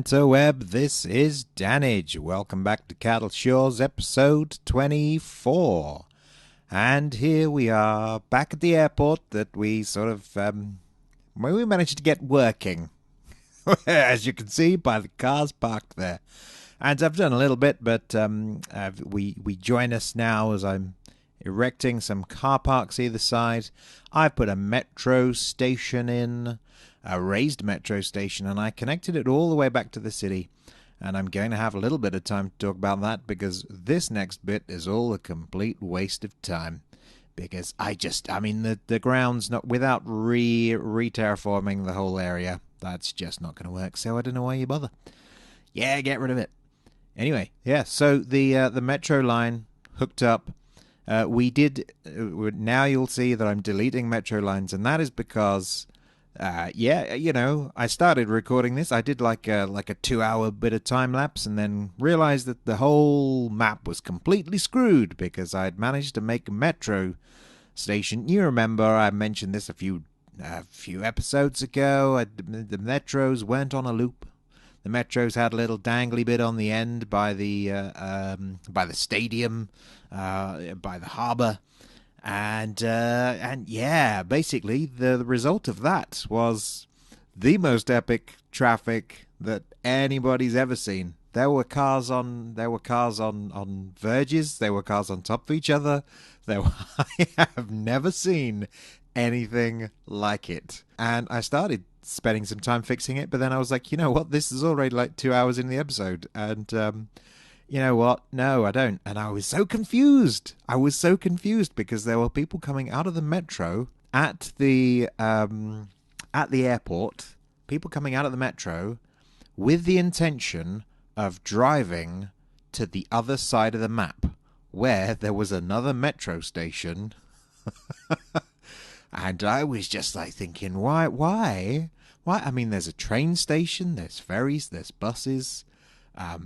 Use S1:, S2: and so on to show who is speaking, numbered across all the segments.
S1: interweb, this is Dannage. Welcome back to Cattle Shores episode 24. And here we are, back at the airport that we sort of, we managed to get working. As you can see by the cars parked there. And I've done a little bit, but we join us now as I'm erecting some car parks either side. I've put a metro station in, a raised metro station, and I connected it all the way back to the city. And I'm going to have a little bit of time to talk about that because this next bit is all a complete waste of time. Because the ground's not, without re-terraforming the whole area, that's just not going to work. So I don't know why you bother. Yeah, get rid of it. Anyway, yeah, so the metro line hooked up. Now you'll see that I'm deleting metro lines, and that is because, I started recording this. I did like a 2-hour bit of time lapse, and then realized that the whole map was completely screwed because I'd managed to make a metro station. You remember I mentioned this a few episodes ago. The metros weren't on a loop. The metros had a little dangly bit on the end by the stadium, by the harbour, and yeah, basically the result of that was the most epic traffic that anybody's ever seen. There were cars on verges. There were cars on top of each other. I have never seen anything like it, and I started spending some time fixing it, but then I was like, you know what, this is already like 2 hours in the episode, and you know what, no, I don't. And I was so confused because there were people coming out of the metro at the airport, people coming out of the metro with the intention of driving to the other side of the map where there was another metro station. And I was just like thinking, why? I mean, there's a train station, there's ferries, there's buses,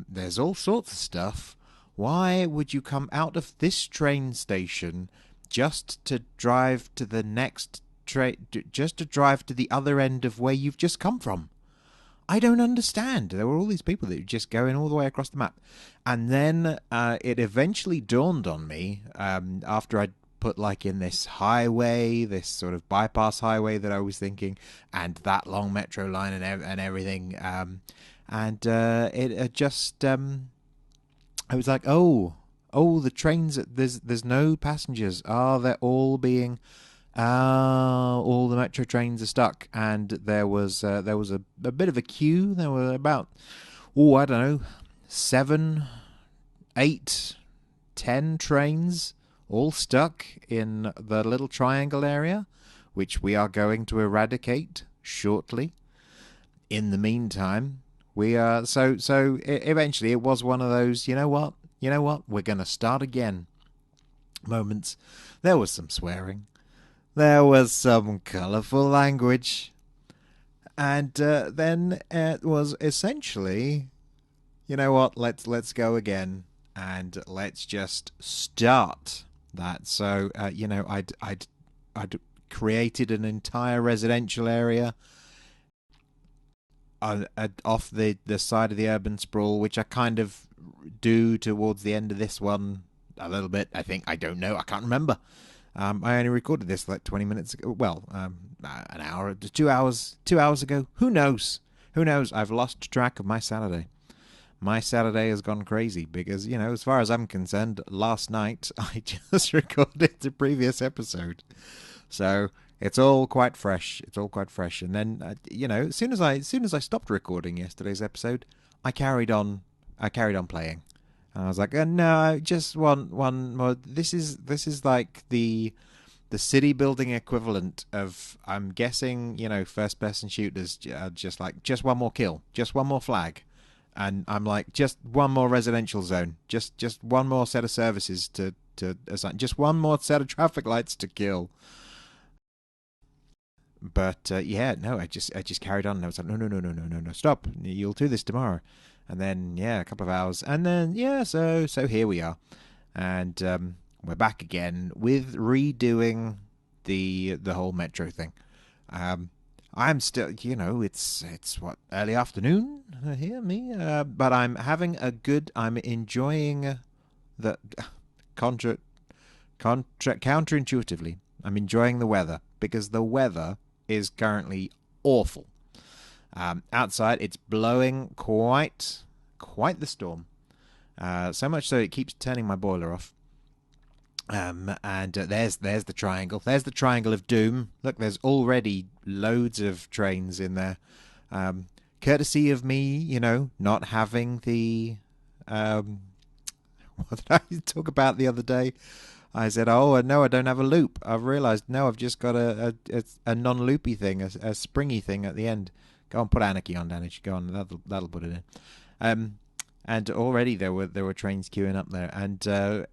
S1: there's all sorts of stuff. Why would you come out of this train station just to drive to the next just to drive to the other end of where you've just come from? I don't understand. There were all these people that were just going all the way across the map. And then it eventually dawned on me, after I'd put like in this highway, this sort of bypass highway that I was thinking, and that long metro line and everything, it just I was like, oh, the trains, there's no passengers. They're all being all the metro trains are stuck, and there was a bit of a queue. There were about I don't know, 7, 8, 10 trains all stuck in the little triangle area, which we are going to eradicate shortly. In the meantime, we are eventually it was one of those, you know what, we're going to start again moments. There was some swearing, there was some colourful language, and then it was essentially, you know what, let's go again, and let's just start that. So I'd created an entire residential area off the side of the urban sprawl, which I kind of do towards the end of this one a little bit. I don't know, I can't remember. I only recorded this like 20 minutes ago. Well, an hour, 2 hours ago. Who knows? I've lost track of my Saturday. My Saturday has gone crazy because, as far as I'm concerned, last night I just recorded the previous episode. So it's all quite fresh. And then, as soon as I stopped recording yesterday's episode, I carried on playing. And I was like, no, I just want one more. This is like the city building equivalent of, I'm guessing, first person shooters, just one more kill, just one more flag. And I'm like, just one more residential zone, just one more set of services to assign, just one more set of traffic lights to kill. But I just carried on, and I was like, no, stop, you'll do this tomorrow. And then a couple of hours, and then so here we are, and we're back again with redoing the whole metro thing. I'm still, it's what, early afternoon here, but I'm having a good. I'm enjoying the contra, counterintuitively. I'm enjoying the weather because the weather is currently awful. Outside, it's blowing quite the storm. So much so it keeps turning my boiler off. And there's the triangle. There's the triangle of doom. Look, there's already loads of trains in there. Courtesy of me, not having the what did I talk about the other day? I said, "Oh no, I don't have a loop." I've realised no, I've just got a non-loopy thing, a springy thing at the end. Go on, put anarchy on, Dannage. Go on, that'll put it in. And already there were trains queuing up there, and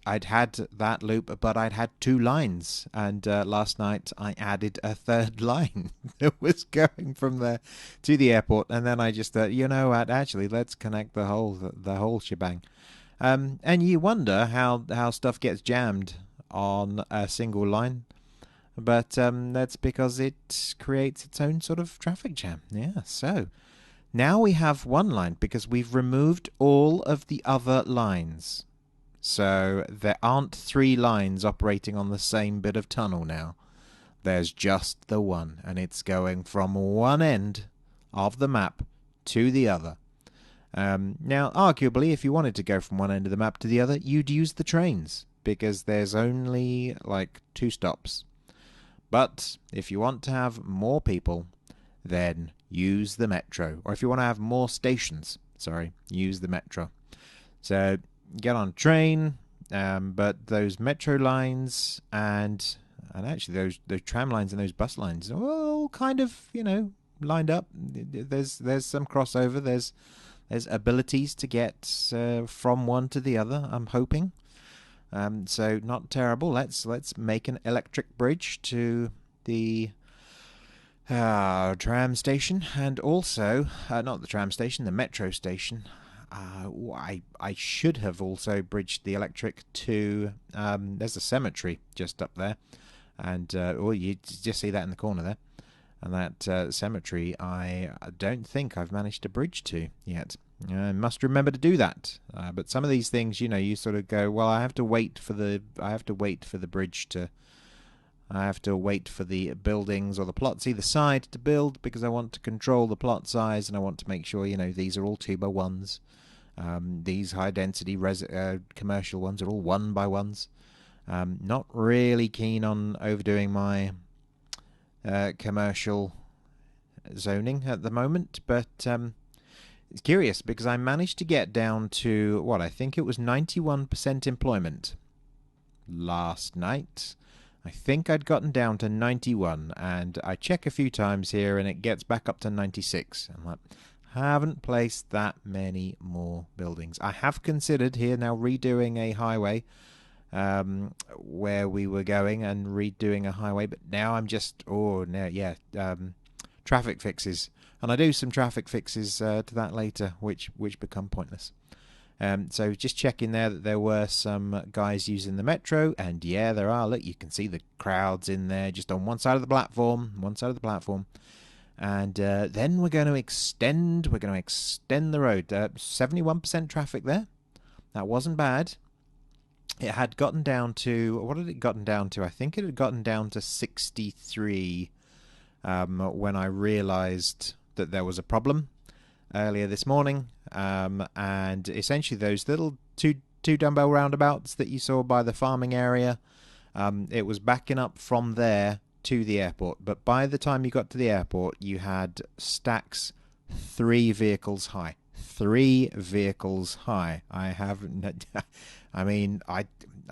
S1: I'd had that loop, but I'd had two lines, and last night I added a third line that was going from there to the airport, and then I just thought, actually, let's connect the whole shebang. And you wonder how stuff gets jammed on a single line, but that's because it creates its own sort of traffic jam. Yeah, so. Now we have one line because we've removed all of the other lines. So there aren't three lines operating on the same bit of tunnel now. There's just the one, and it's going from one end of the map to the other. Now, arguably, if you wanted to go from one end of the map to the other, you'd use the trains because there's only like 2 stops. But if you want to have more people, then use the metro. Or if you want to have more stations, use the metro. So get on a train, but those metro lines and actually those tram lines and those bus lines are all kind of, lined up. There's some crossover. There's abilities to get from one to the other, I'm hoping. So not terrible. Let's make an electric bridge to the tram station, and also not the tram station, the metro station. I should have also bridged the electric to there's a cemetery just up there, and you just see that in the corner there, and that cemetery I don't think I've managed to bridge to yet. I must remember to do that. But some of these things, you sort of go, well, I have to wait for the bridge to. I have to wait for the buildings or the plots either side to build because I want to control the plot size, and I want to make sure, these are all 2x1s. These high-density commercial ones are all 1x1s. Not really keen on overdoing my commercial zoning at the moment, but it's curious because I managed to get down to, I think it was 91% employment last night. I think I'd gotten down to 91, and I check a few times here, and it gets back up to 96. I'm like, haven't placed that many more buildings. I have considered here now redoing a highway where we were going, and redoing a highway, but now I'm just, traffic fixes. And I do some traffic fixes to that later, which become pointless. So just checking there that there were some guys using the metro, and yeah, there are. Look, you can see the crowds in there just on one side of the platform, and then we're going to extend the road. 71% traffic there. That wasn't bad. It had gotten down to, what had it gotten down to? I think it had gotten down to 63 when I realized that there was a problem earlier this morning, and essentially those little two dumbbell roundabouts that you saw by the farming area, it was backing up from there to the airport, but by the time you got to the airport you had stacks 3 vehicles high. I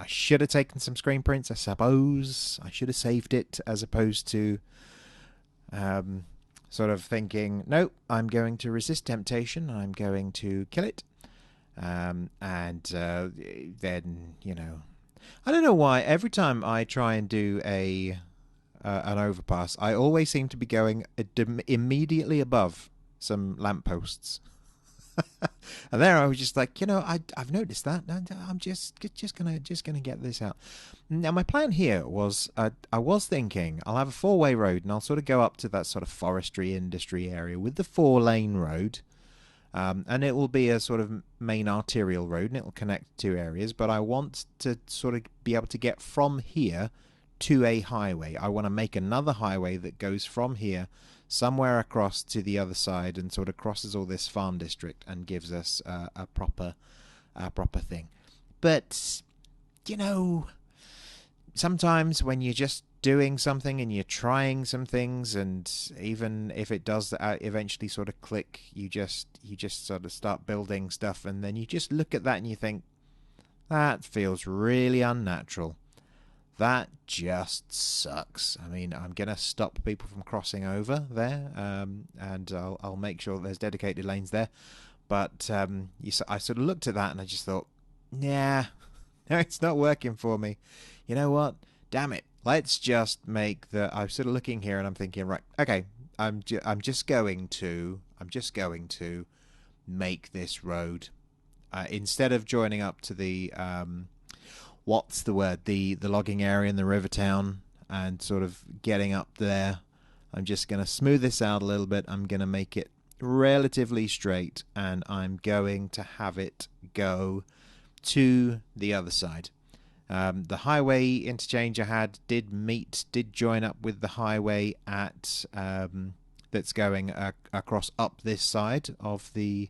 S1: should have taken some screen prints. I suppose I should have saved it, as opposed to sort of thinking, no, I'm going to resist temptation, I'm going to kill it. And then, I don't know why, every time I try and do an overpass, I always seem to be going immediately above some lampposts. And there I was just like, I've noticed that, and I'm just gonna get this out. Now my plan here was, I was thinking I'll have a four-way road, and I'll sort of go up to that sort of forestry industry area with the four-lane road. And it will be a sort of main arterial road, and it will connect two areas. But I want to sort of be able to get from here to a highway. I want to make another highway that goes from here somewhere across to the other side and sort of crosses all this farm district and gives us a proper thing. But sometimes when you're just doing something and you're trying some things, and even if it does eventually sort of click, you just sort of start building stuff, and then you just look at that and you think, that feels really unnatural. That just sucks. I mean, I'm going to stop people from crossing over there, and I'll make sure there's dedicated lanes there. But I sort of looked at that and I just thought, nah, no, it's not working for me. You know what? Damn it. Let's just make I'm sort of looking here and I'm thinking, right, okay, I'm just going to make this road, instead of joining up to the what's the word, the logging area in the river town and sort of getting up there. I'm just going to smooth this out a little bit. I'm going to make it relatively straight, and I'm going to have it go to the other side. The highway interchange I had did join up with the highway at that's going across up this side of the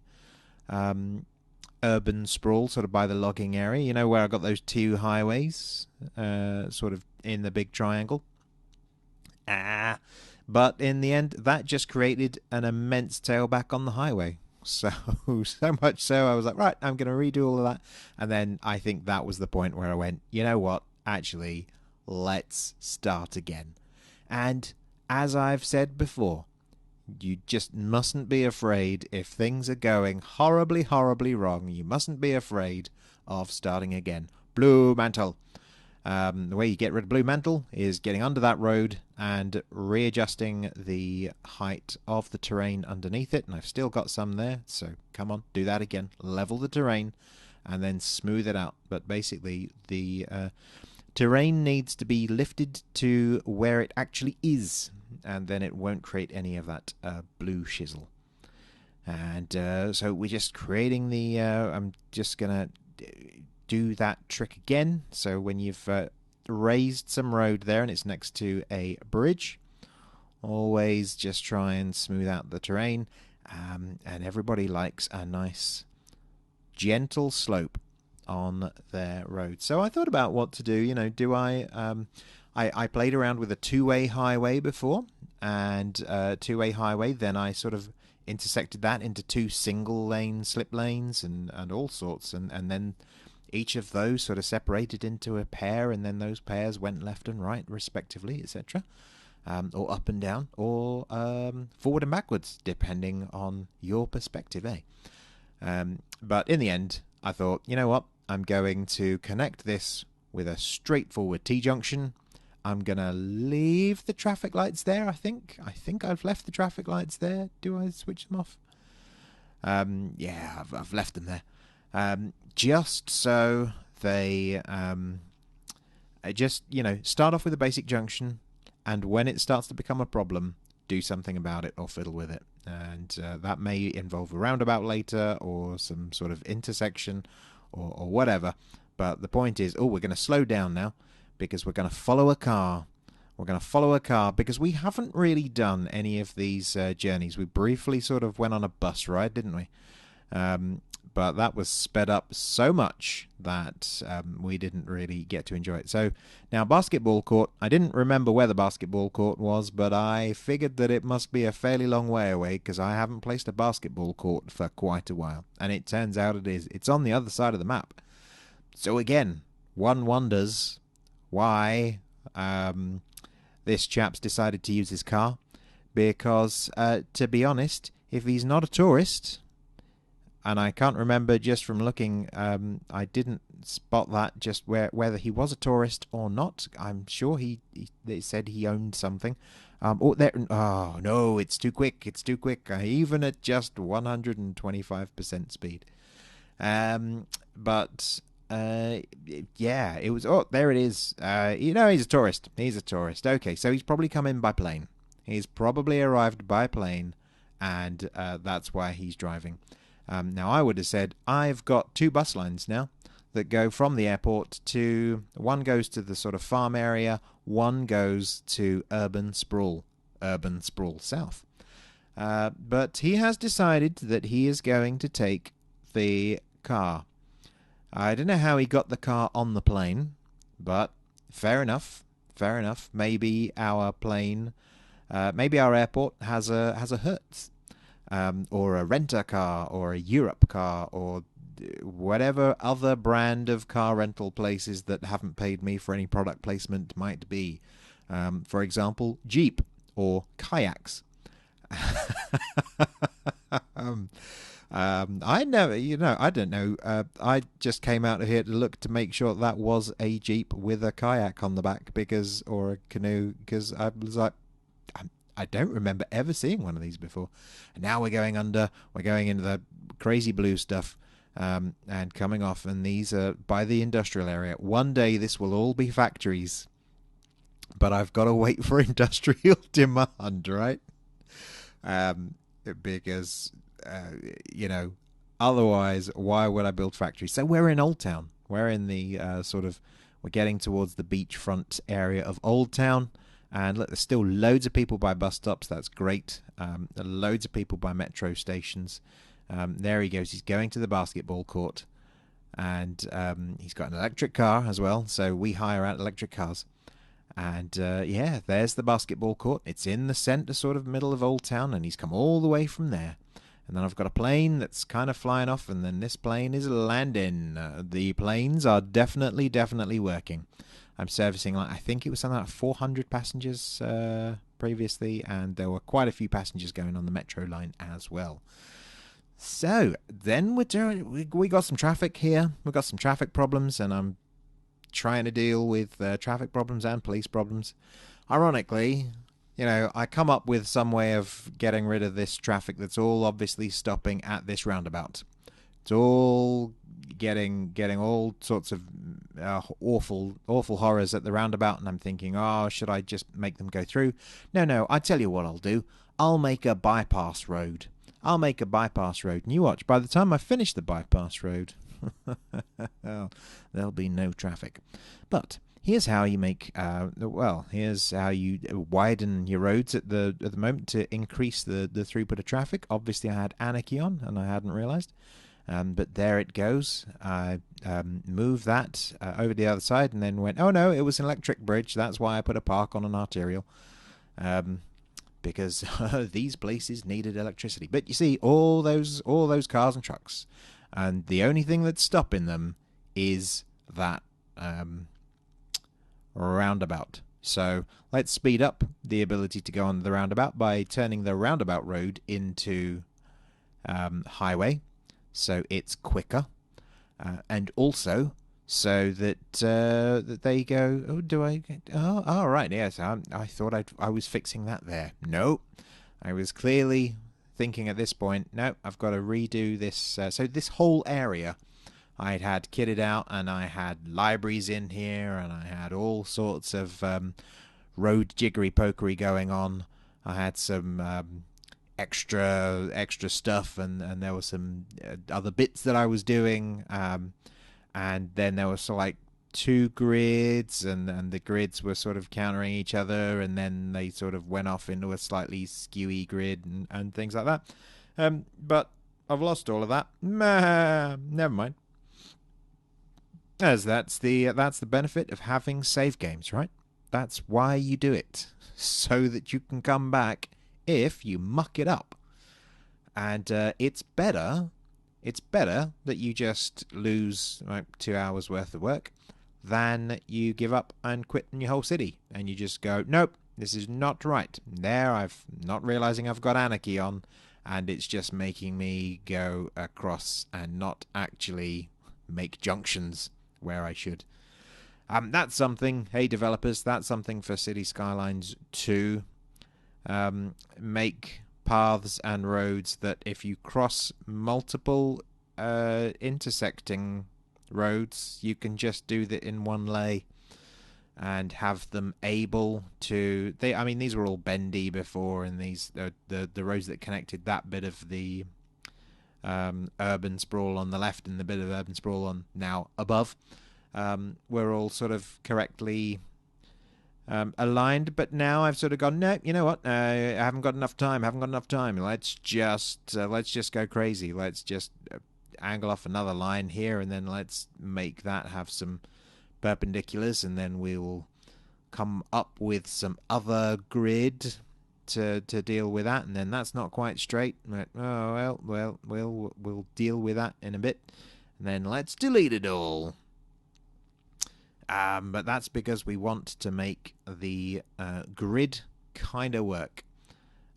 S1: urban sprawl, sort of by the logging area. You know where I got those two highways, sort of in the big triangle. But in the end, that just created an immense tailback on the highway. So much so I was like, right, I'm going to redo all of that. And then I think that was the point where I went, you know what, actually, let's start again. And as I've said before, you just mustn't be afraid if things are going horribly, horribly wrong. You mustn't be afraid of starting again. Blue Mantle. The way you get rid of Blue Mantle is getting under that road and readjusting the height of the terrain underneath it. And I've still got some there, so come on, do that again. Level the terrain and then smooth it out. But basically, the terrain needs to be lifted to where it actually is, and then it won't create any of that blue shizzle. And so we're just creating the... I'm just going to do that trick again. So when you've raised some road there and it's next to a bridge, always just try and smooth out the terrain. And everybody likes a nice gentle slope on their road. So I thought about what to do. Do I played around with a two-way highway before, and two-way highway, then I sort of intersected that into two single lane slip lanes and all sorts, and then each of those sort of separated into a pair, and then those pairs went left and right respectively, etc., or up and down, or forward and backwards, depending on your perspective, but in the end I thought, you know what, I'm going to connect this with a straightforward T-junction. I'm going to leave the traffic lights there, I think I've left the traffic lights there. Do I switch them off? Yeah, I've left them there. Just so they just, start off with a basic junction, and when it starts to become a problem, do something about it or fiddle with it. And that may involve a roundabout later, or some sort of intersection, or whatever. But the point is, we're going to slow down now, because we're going to follow a car. We're going to follow a car because we haven't really done any of these journeys. We briefly sort of went on a bus ride, didn't we? But that was sped up so much that we didn't really get to enjoy it. So now, basketball court. I didn't remember where the basketball court was, but I figured that it must be a fairly long way away, because I haven't placed a basketball court for quite a while. And it turns out it is. It's on the other side of the map. So again, one wonders why this chap's decided to use his car, because to be honest, if he's not a tourist, and I can't remember just from looking. I didn't spot that just whether he was a tourist or not. I'm sure they said he owned something. Oh no, it's too quick. It's too quick. Even at just 125% speed. But yeah, it was. Oh, there it is. He's a tourist. He's a tourist. Okay, so he's probably come in by plane. He's probably arrived by plane, and that's why he's driving. Now, I would have said, I've got 2 bus lines now that go from the airport to... One goes to the sort of farm area, one goes to urban sprawl south. But he has decided that he is going to take the car. I don't know how he got the car on the plane, but fair enough. Maybe our plane... maybe our airport has a Hertz, or a renter car, or a Europe car, or whatever other brand of car rental places that haven't paid me for any product placement might be. For example, Jeep or kayaks. I never, I don't know. I just came out here to look to make sure that was a Jeep with a kayak on the back, or a canoe, because I was like, I don't remember ever seeing one of these before. And now we're going into the crazy blue stuff, and coming off, and these are by the industrial area. One day this will all be factories, but I've got to wait for industrial demand, right? Because, otherwise, why would I build factories? So we're in Old Town. We're in the we're getting towards the beachfront area of Old Town. And look, there's still loads of people by bus stops. That's great. Loads of people by metro stations. There he goes. He's going to the basketball court. And he's got an electric car as well. So we hire out electric cars. And yeah, there's the basketball court. It's in the centre, sort of middle of Old Town. And he's come all the way from there. And then I've got a plane that's kind of flying off. And then this plane is landing. The planes are definitely working. I'm servicing, I think it was something like 400 passengers previously, and there were quite a few passengers going on the metro line as well. So then we got some traffic here. We've got some traffic problems, and I'm trying to deal with traffic problems and police problems. Ironically, I come up with some way of getting rid of this traffic that's all obviously stopping at this roundabout. It's all getting all sorts of awful horrors at the roundabout, and I'm thinking, should I just make them go through? No, I tell you what I'll do. I'll make a bypass road. And you watch, by the time I finish the bypass road, there'll be no traffic. But here's how you make, here's how you widen your roads at the moment to increase the throughput of traffic. Obviously, I had Anarchy on, and I hadn't realized. But there it goes. I moved that over the other side, and then went, oh no, it was an electric bridge. That's why I put a park on an arterial. Because these places needed electricity. But you see, all those cars and trucks, and the only thing that's stopping them is that roundabout. So let's speed up the ability to go on the roundabout by turning the roundabout road into highway. So it's quicker, and also so that they go, oh, do I? Oh, right, yes. I thought I was fixing that there. No, I was clearly thinking at this point, no, I've got to redo this. So this whole area I had kitted out, and I had libraries in here, and I had all sorts of road jiggery pokery going on. I had some extra stuff, and there were some other bits that I was doing, and then there was like 2 grids, and the grids were sort of countering each other, and then they sort of went off into a slightly skewy grid and things like that. But I've lost all of that. Never mind. As that's the benefit of having save games, right? That's why you do it, so that you can come back if you muck it up. And it's better that you just lose 2 hours worth of work than you give up and quit in your whole city, and you just go, nope, this is not right. There, I've not realizing I've got Anarchy on, and it's just making me go across and not actually make junctions where I should. That's something, hey developers, that's something for City Skylines 2. Make paths and roads that if you cross multiple intersecting roads, you can just do that in one lay and have them able to. I mean, these were all bendy before, and these the roads that connected that bit of the urban sprawl on the left and the bit of urban sprawl on now above were all sort of correctly aligned. But now I've sort of gone, no, you know what? I haven't got enough time. Let's just go crazy. Let's just angle off another line here, and then let's make that have some perpendiculars, and then we'll come up with some other grid to deal with that. And then that's not quite straight. Oh well, we'll deal with that in a bit. And then let's delete it all. But that's because we want to make the grid kind of work.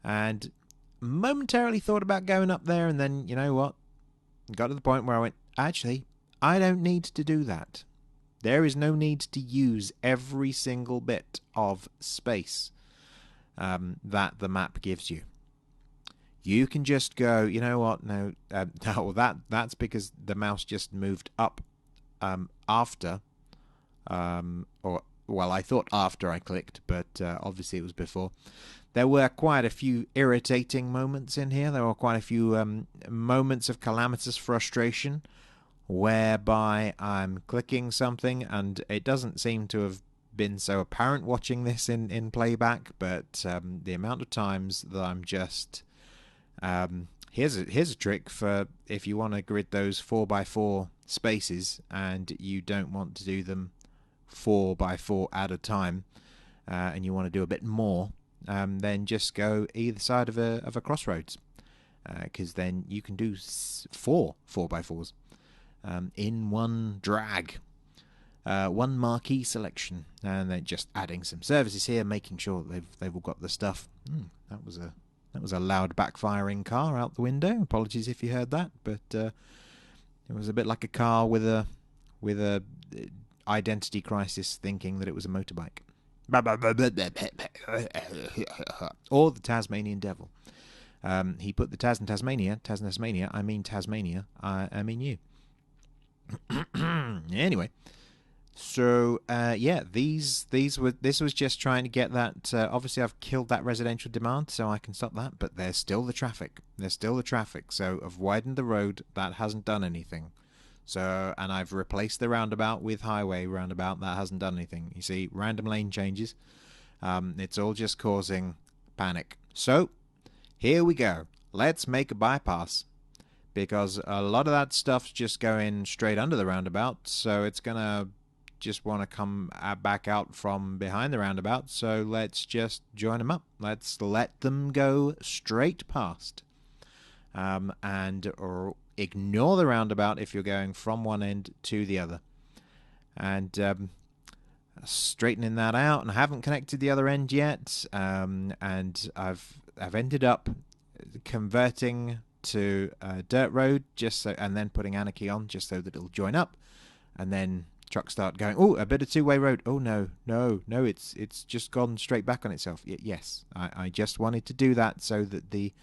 S1: And momentarily thought about going up there, and then, you know what? Got to the point where I went, actually, I don't need to do that. There is no need to use every single bit of space that the map gives you. You can just go, you know what? No, that's because the mouse just moved up after. I thought after I clicked, but obviously it was before. There were quite a few irritating moments in here. There were quite a few moments of calamitous frustration whereby I'm clicking something and it doesn't seem to have been so apparent watching this in playback, but the amount of times that I'm just... here's a trick for if you want to grid those 4x4 spaces and you don't want to do them 4x4 at a time, and you want to do a bit more, then just go either side of a crossroads, because then you can do 4x4s in one drag, one marquee selection, and then just adding some services here, making sure they've all got the stuff. That was a loud backfiring car out the window. Apologies if you heard that, but it was a bit like a car with a identity crisis, thinking that it was a motorbike. Or the Tasmanian devil. He put the Taz in Tasmania. I mean Tasmania. I mean you. Anyway, so this was just trying to get that. Obviously, I've killed that residential demand, so I can stop that. But there's still the traffic. So I've widened the road. That hasn't done anything. So, and I've replaced the roundabout with highway roundabout. That hasn't done anything. You see, random lane changes. It's all just causing panic. So, here we go. Let's make a bypass, because a lot of that stuff's just going straight under the roundabout. So it's gonna just want to come back out from behind the roundabout. So let's just join them up. Let's let them go straight past, or ignore the roundabout if you're going from one end to the other, and straightening that out. And I haven't connected the other end yet, and I've ended up converting to a dirt road and then putting Anarchy on just so that it'll join up, and then trucks start going, oh, a bit of two-way road. Oh no, it's just gone straight back on itself. Yes, I just wanted to do that so that the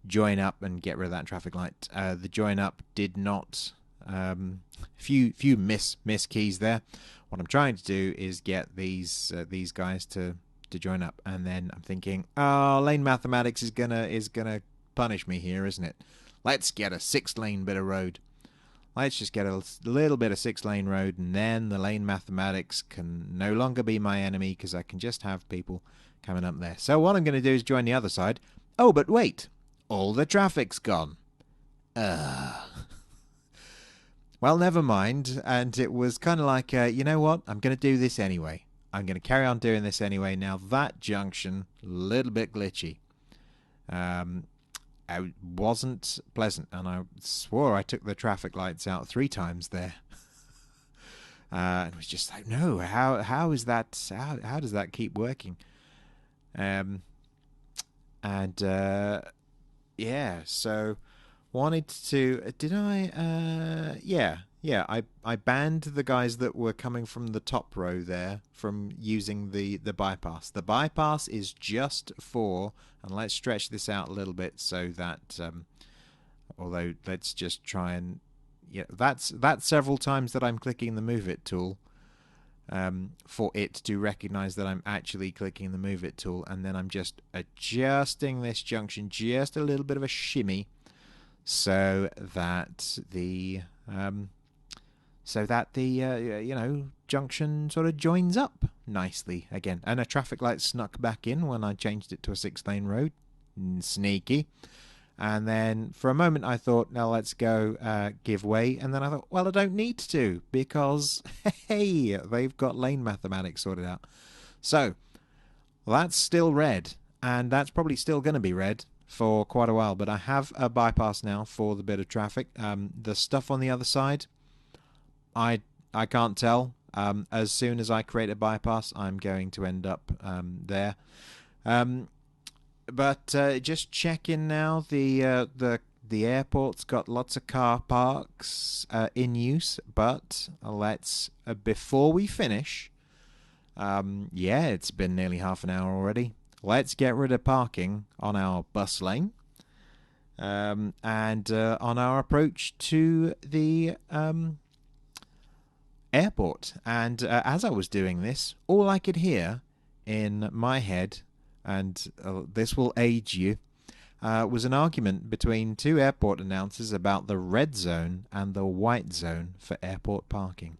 S1: join up and get rid of that traffic light. The join up did not. Few miss keys there. What I'm trying to do is get these guys to join up, and then I'm thinking, oh, lane mathematics is gonna punish me here, isn't it? Let's get a 6-lane bit of road. Let's just get a little bit of 6-lane road, and then the lane mathematics can no longer be my enemy, because I can just have people coming up there. So what I'm going to do is join the other side. Oh, but wait. All the traffic's gone. Well, never mind. And it was kind of like, you know what? I'm going to do this anyway. I'm going to carry on doing this anyway. Now, that junction, a little bit glitchy. It wasn't pleasant, and I swore I took the traffic lights out 3 times there. And it was just like, no, how is that? How does that keep working? And yeah, so wanted to. Did I? Yeah. I banned the guys that were coming from the top row there from using the bypass. The bypass is just for, and let's stretch this out a little bit so that. Although let's just try and, yeah, that's several times that I'm clicking the Move It tool. For it to recognize that I'm actually clicking the Move It tool, and then I'm just adjusting this junction just a little bit of a shimmy so that the junction sort of joins up nicely again. And a traffic light snuck back in when I changed it to a 6-lane road. Sneaky. And then for a moment I thought, now let's go give way. And then I thought, well, I don't need to, because, hey, they've got lane mathematics sorted out. So that's still red, and that's probably still going to be red for quite a while. But I have a bypass now for the bit of traffic. The stuff on the other side, I can't tell. As soon as I create a bypass, I'm going to end up there. But just checking now, the airport's got lots of car parks in use. But let's before we finish, yeah, it's been nearly half an hour already. Let's get rid of parking on our bus lane, and on our approach to the airport. And as I was doing this, all I could hear in my head, and this will age you, was an argument between two airport announcers about the red zone and the white zone for airport parking.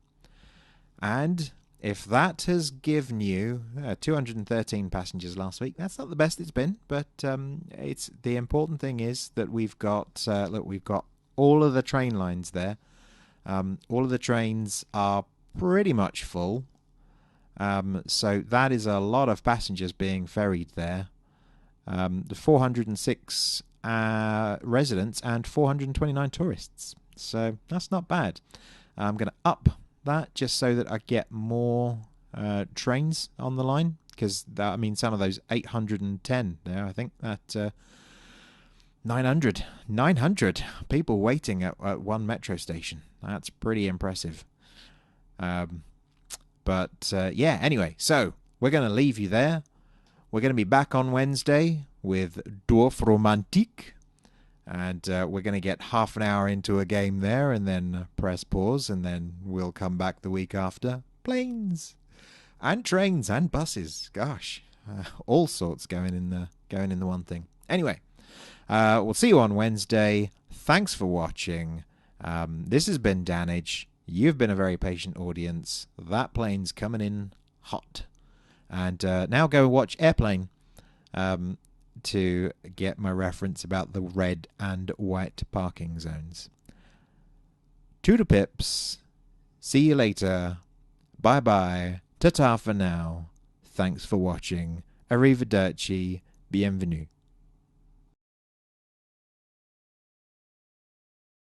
S1: And if that has given you 213 passengers last week, that's not the best it's been, but it's the important thing is that we've got we've got all of the train lines there. All of the trains are pretty much full. So that is a lot of passengers being ferried there. The 406 residents and 429 tourists. So that's not bad. I'm going to up that just so that I get more trains on the line, because I mean some of those 810 there, I think that 900 people waiting at one metro station. That's pretty impressive. But yeah, anyway, so we're going to leave you there. We're going to be back on Wednesday with Dorf Romantik. And we're going to get half an hour into a game there and then press pause. And then we'll come back the week after. Planes and trains and buses. Gosh, all sorts going in the one thing. Anyway, we'll see you on Wednesday. Thanks for watching. This has been Dannage. You've been a very patient audience. That plane's coming in hot. And now go watch Airplane to get my reference about the red and white parking zones. Toodle pips. See you later. Bye-bye. Ta-ta for now. Thanks for watching. Arrivederci. Bienvenue.